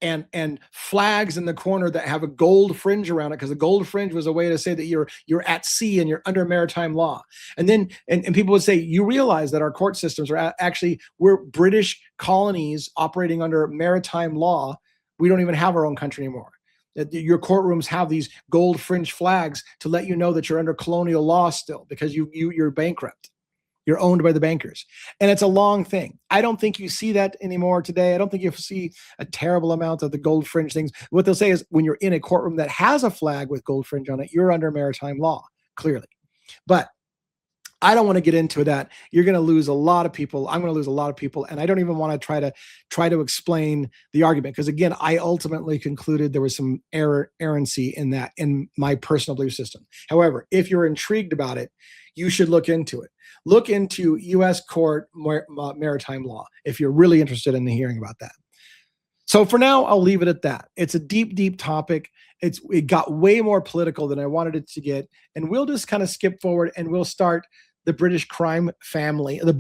and flags in the corner that have a gold fringe around it, because the gold fringe was a way to say that you're at sea and you're under maritime law. And then and people would say, you realize that our court systems are actually, we're British colonies operating under maritime law. We don't even have our own country anymore. That your courtrooms have these gold fringe flags to let you know that you're under colonial law still, because you're bankrupt. You're owned by the bankers. And it's a long thing. I don't think you see that anymore today. I don't think you see a terrible amount of the gold fringe things. What they'll say is when you're in a courtroom that has a flag with gold fringe on it, you're under maritime law, clearly. But I don't want to get into that. You're going to lose a lot of people. I'm going to lose a lot of people. And I don't even want to try to explain the argument. Because again, I ultimately concluded there was some errancy in that, in my personal belief system. However, if you're intrigued about it, you should look into it. Look into U.S. court maritime law if you're really interested in hearing about that. So for now, I'll leave it at that. It's a deep, deep topic. It got way more political than I wanted it to get. And we'll just kind of skip forward and we'll start the British crime family, the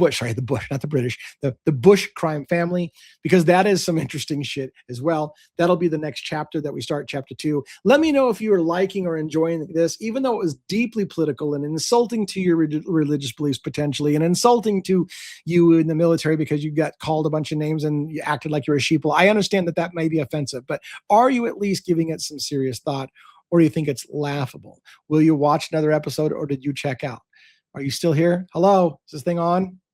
Bush crime family, because that is some interesting shit as well. That'll be the next chapter that we start, chapter 2. Let me know if you are liking or enjoying this, even though it was deeply political and insulting to your religious beliefs potentially, and insulting to you in the military because you got called a bunch of names and you acted like you're a sheeple. I understand that may be offensive, but are you at least giving it some serious thought, or do you think it's laughable? Will you watch another episode, or did you check out? Are you still here? Hello? Is this thing on?